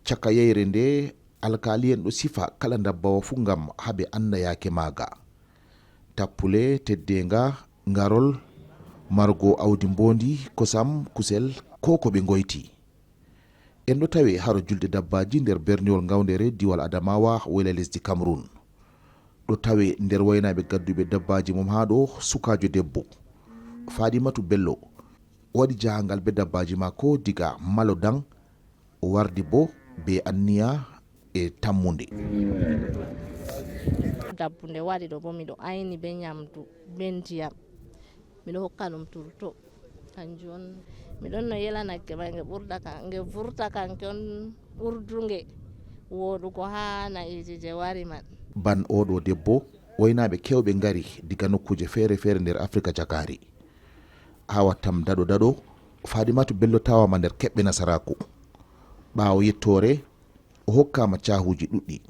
caka yeyre nde alkali en ɗo sifa kala dabbawa fu ngam habe anda yake maga. Tappule, teddenga, ngarol, margo awdi mbondi, kosam, kusel ko ko ɓe goyti. En ɗo tawe haro julde dabbaji nder berniwol ngawdere diwal Adamawa wela lesdi Cameroun. ɗo tawe nder waynaɓe gadduɓe dabbaji mum ha ɗo sukajo debbo Fadimatu Bello waɗi jahangal be dabbaji mako diga Malodang o wardi bo be anniya e tammude. Dabbunde waɗi ɗo bo miɗo ayni be nyamdu be ndiyam miɗo hokka ɗum turto kanjum on miɗon no yela nagge ma nge vurta kanke on ɓurdunge woɗugo ha naiji je wari man. Ban oɗo debbo waynaɓe kewɓe ngari diga nokkuje fere fere nder Afrika cakari ha wattam daɗo Fadimatu Bello tawama nder keɓɓe nasaraku ɓawo yettore o hokkama cahuji ɗuɗɗi.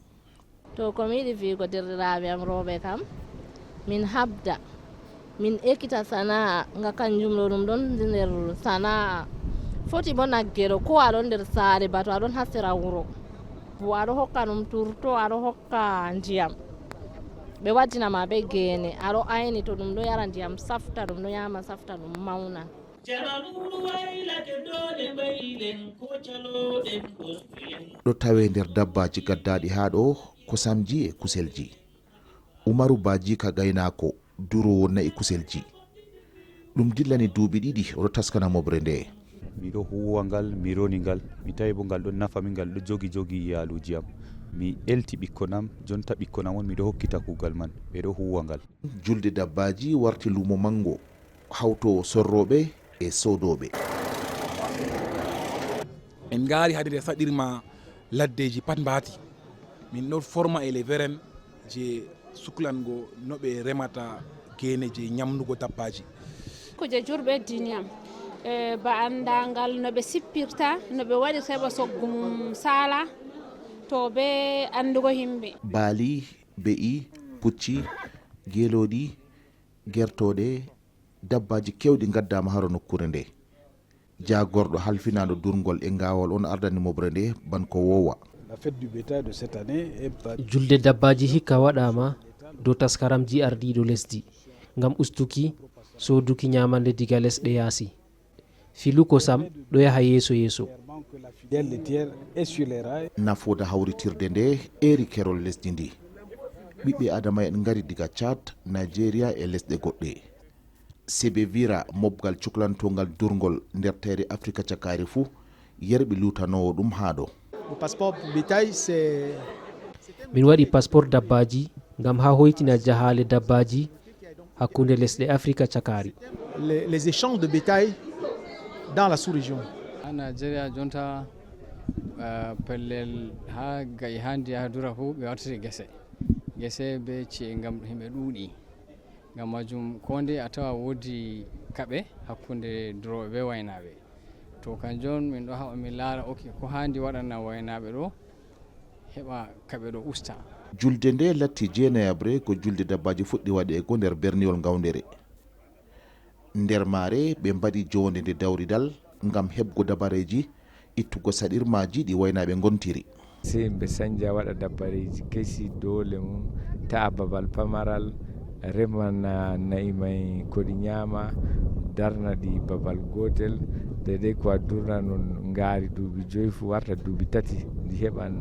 To komi yiɗi fiigo derɗiraɓe am rooɓe kam min habda min ekkita sana'a nga kanjum ɗo ɗum ɗon nder sana'a foti bo naggeɗo ko aɗon nder saare bato aɗon ha sera wuro bo aɗo hokka ɗum turto aɗo hokka ndiyam ɓe waddinama be gene aɗo ayni to ɗum ɗo yara ndiyam safta ɗum ɗo yama safta ɗum mauna. ɗo tawe nder dabbaji gaddaɗi ha ɗo kosamji e kuselji. Umaru Baji ka gaynako durowo na'i kuselji ɗum dillani duuɓi ɗiɗi oɗo taskana mobre nde. Miɗo huwa ngal mi roni ngal mi tawi bo ngal ɗon nafa min ngal ɗo jogi iyaluji am mi elti ɓikkonam jonta ɓikkonam on miɗo hokkita kugal man ɓeɗo huwa ngal. Julde dabbaji warti lumo mango hawto sorroɓe e sodoɓe. En gaari hade nde saɗirma laddeji pat mbati min ɗo forma éleveur en je suklango no ɓe remata gene je nyamnugo dabbaji. Kuje jurɓe diniyam ba andangal no ɓe sippirta no ɓe waɗirta heɓa soggum sala to be andugo himɓe. Baali, be'i, pucci, geloɗi, gertoɗe dabbaji kewɗi gaddama haro nokkure nde. Jagorɗo halfinaɗo durgol e ngawol on ardani mobre nde banko wowa. Julde dabbaji hikka waɗama dow taskaramji ardiɗo lesdi ngam ustuki soduki nyamande diga lesɗe yaasi. Filu kosam ɗo yaha yeeso. Nafoda hawritirde nde eri kerol lesdi ndi. ɓiɓɓe adama en ngari diga Chad, Nigeria e lesɗe goɗɗe. Sebe vira mobgal cuklantogal durgol nder tayre Afrika cakari fuu yerɓe lutanowo ɗum ha ɗo. Min waɗi passeport dabbaji ngam ha hoytina jahale dabbaji hakkunde lesɗe Afrika cakari. Les échanges de bétail dans la sous-région. Ha Nigeria jonta pellel ha gayi handi ha dura fu ɓe wartiri gese be ci'e ngam himɓe ɗuuɗi ngam majum ko nde a tawa woodi kaɓe hakkunde duroɓe be waynaɓe to kanjon min ɗo haɓa min laara ko handi waɗana waynaɓe ɗo heɓa kaɓe ɗo usta. Julde nde latti jeenayabre ko julde dabbaji fuɗɗi waɗego nder berniwol ngawdere. Nder maare ɓe mbaɗi jonde nde dawridal ngam heɓgo dabareji ittugo saɗirmaji ɗi waynaɓe gontiri. Si yimɓe sañdia waɗa dabareji kesi dole mum ta'a babal pamaral remana nayi may koɗi ñaama darna ɗi babal gotel dedei ko a durna non ngaari duuɓi 5 fu warta duuɓi 3 ndi heɓan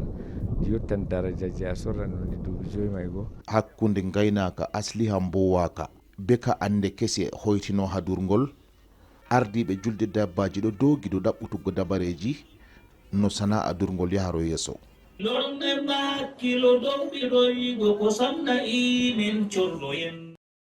ndi yottan darajaji a sorran non ndi duuɓi 5 may go. Hakkunde gaynaka asliha mbowaka beka ande kese hoytino ha durgol ardiɓe julde dabbaji ɗo dogi ɗo ɗaɓɓutuggo dabareji no sana'a durgol yaharo yeeso. Lorne ma kilo dow ɓiɗo yigo ko samna i min corlo yen